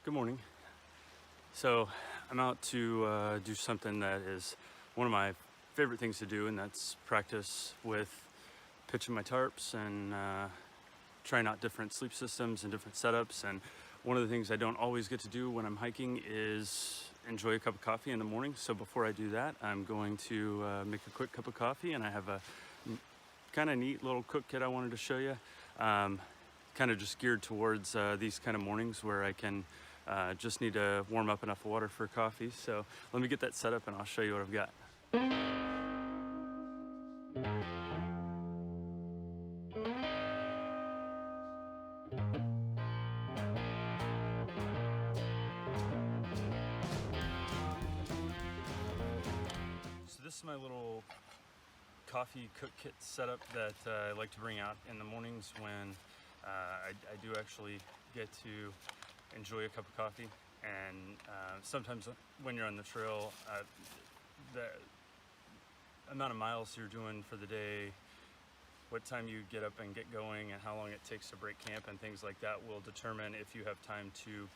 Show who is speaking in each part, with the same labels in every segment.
Speaker 1: Good morning. So I'm out to do something that is one of my favorite things to do, and that's practice with pitching my tarps and trying out different sleep systems and different setups. And one of the things I don't always get to do when I'm hiking is enjoy a cup of coffee in the morning. So before I do that, I'm going to make a quick cup of coffee, and I have a kind of neat little cook kit I wanted to show you. Kind of just geared towards these kind of mornings where I can just need to warm up enough water for coffee. So let me get that set up and I'll show you what I've got. So this is my little coffee cook kit setup that I like to bring out in the mornings when I do actually get to enjoy a cup of coffee. And sometimes when you're on the trail, the amount of miles you're doing for the day, what time you get up and get going, and how long it takes to break camp and things like that will determine if you have time to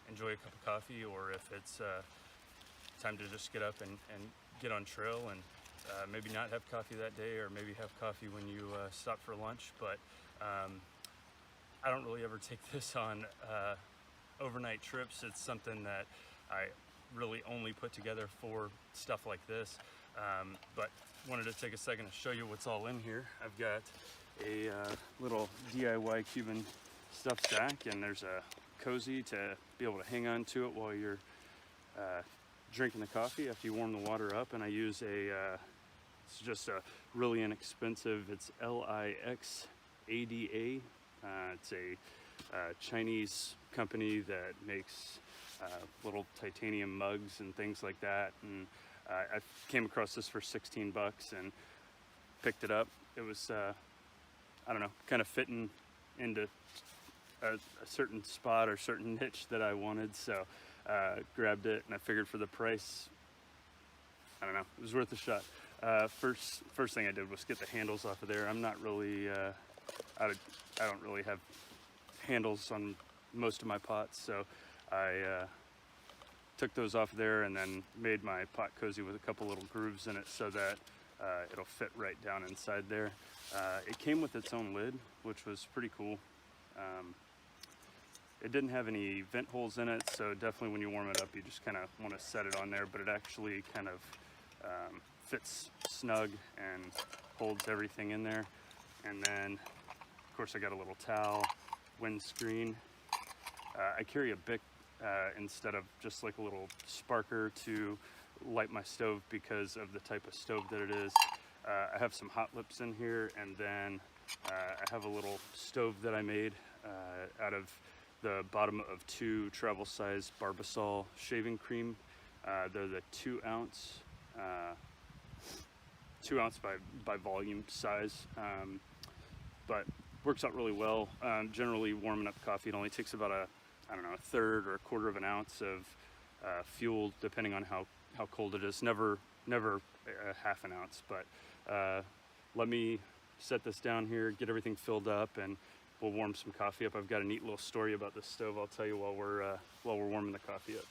Speaker 1: enjoy a cup of coffee, or if it's time to just get up and get on trail and maybe not have coffee that day, or maybe have coffee when you stop for lunch. But I don't really ever take this on overnight trips. It's something that I really only put together for stuff like this. But wanted to take a second to show you what's all in here. I've got a little DIY Cuban stuff sack, and there's a cozy to be able to hang on to it while you're drinking the coffee after you warm the water up. And I use it's just a really inexpensive, it's Lixada. It's a Chinese company that makes little titanium mugs and things like that. And I came across this for 16 bucks and picked it up. It was, I don't know, kind of fitting into a certain spot or certain niche that I wanted. So grabbed it, and I figured for the price, I don't know, it was worth a shot. First thing I did was get the handles off of there. I'm not really, I don't really have handles on most of my pots, so I took those off there and then made my pot cozy with a couple little grooves in it so that it'll fit right down inside there. It came with its own lid, which was pretty cool. It didn't have any vent holes in it, so definitely when you warm it up, you just kind of want to set it on there, but it actually kind of fits snug and holds everything in there. And then, of course, I got a little towel, windscreen. I carry a Bic instead of just like a little sparker to light my stove because of the type of stove that it is. I have some hot lips in here, and then I have a little stove that I made out of the bottom of 2 travel size Barbasol shaving cream. They're the 2 ounce by volume size, but works out really well. Generally warming up coffee, it only takes about a third or a quarter of an ounce of fuel, depending on how cold it is. Never a half an ounce. But let me set this down here, get everything filled up, and we'll warm some coffee up. I've got a neat little story about this stove I'll tell you while we're warming the coffee up.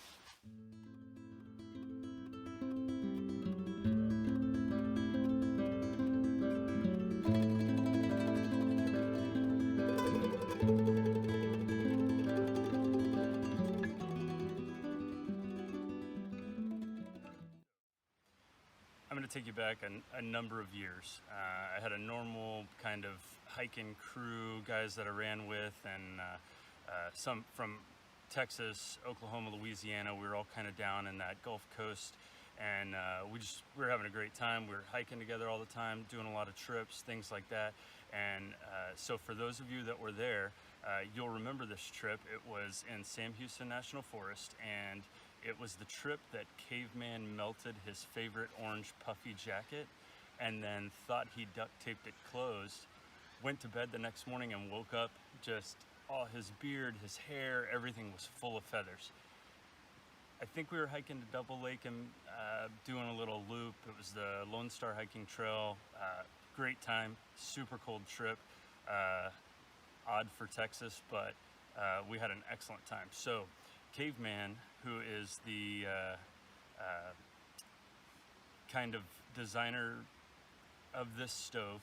Speaker 1: I'm going to take you back a number of years. I had a normal kind of hiking crew, guys that I ran with, and some from Texas, Oklahoma, Louisiana. We were all kind of down in that Gulf Coast, and we were having a great time. We were hiking together all the time, doing a lot of trips, things like that. And so for those of you that were there, you'll remember this trip. It was in Sam Houston National Forest, and it was the trip that Caveman melted his favorite orange puffy jacket and then thought he duct taped it closed, went to bed the next morning and woke up just all his beard, his hair, everything was full of feathers. I think we were hiking to Double Lake and doing a little loop. It was the Lone Star Hiking Trail. Great time, super cold trip. Odd for Texas, but we had an excellent time. So Caveman, who is the kind of designer of this stove,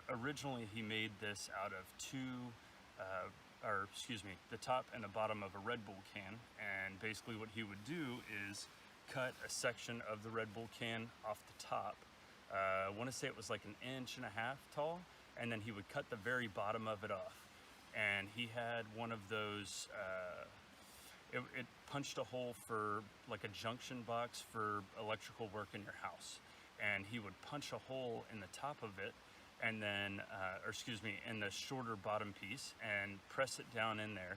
Speaker 1: originally he made this out of the top and the bottom of a Red Bull can, and basically what he would do is cut a section of the Red Bull can off the top. I want to say it was like 1.5 inches tall, and then he would cut the very bottom of it off. And he had one of those, it punched a hole for like a junction box for electrical work in your house. And he would punch a hole in the top of it, and then, in the shorter bottom piece, and press it down in there.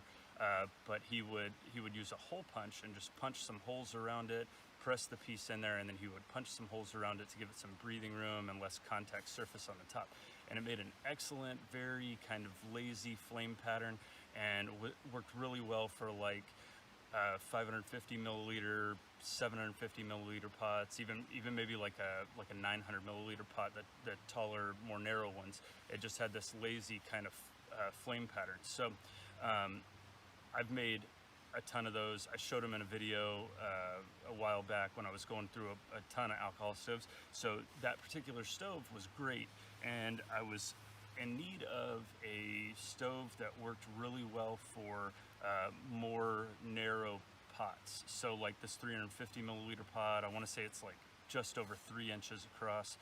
Speaker 1: But he would use a hole punch and just punch some holes around it, press the piece in there, and then he would punch some holes around it to give it some breathing room and less contact surface on the top. And it made an excellent, very kind of lazy flame pattern, and worked really well for like 550 milliliter, 750 milliliter pots, even maybe like a 900 milliliter pot, the taller, more narrow ones. It just had this lazy kind of flame pattern. So I've made a ton of those. I showed them in a video a while back when I was going through a ton of alcohol stoves. So that particular stove was great, and I was in need of a stove that worked really well for more narrow pots. So like this 350 milliliter pot, I want to say it's like just over 3 inches across.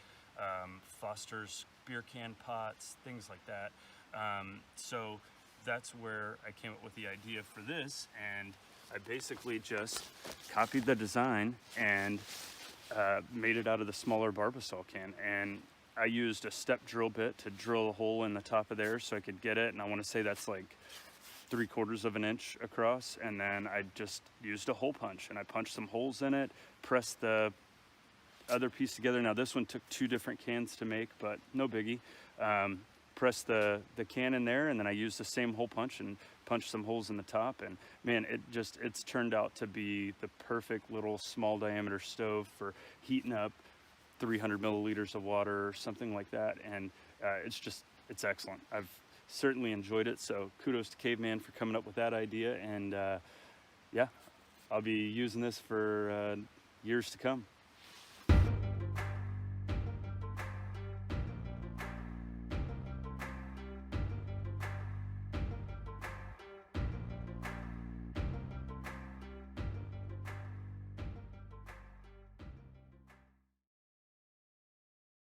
Speaker 1: Foster's beer can pots, things like that. So that's where I came up with the idea for this, and I basically just copied the design and made it out of the smaller Barbasol can. And I used a step drill bit to drill a hole in the top of there so I could get it, and I want to say that's like 3/4 of an inch across. And then I just used a hole punch, and I punched some holes in it, pressed the other piece together. Now this one took 2 different cans to make, but no biggie. Pressed the can in there, and then I used the same hole punch and punched some holes in the top, and man, it's turned out to be the perfect little small diameter stove for heating up 300 milliliters of water or something like that. And it's excellent. I've certainly enjoyed it, so kudos to Caveman for coming up with that idea. And yeah, I'll be using this for years to come.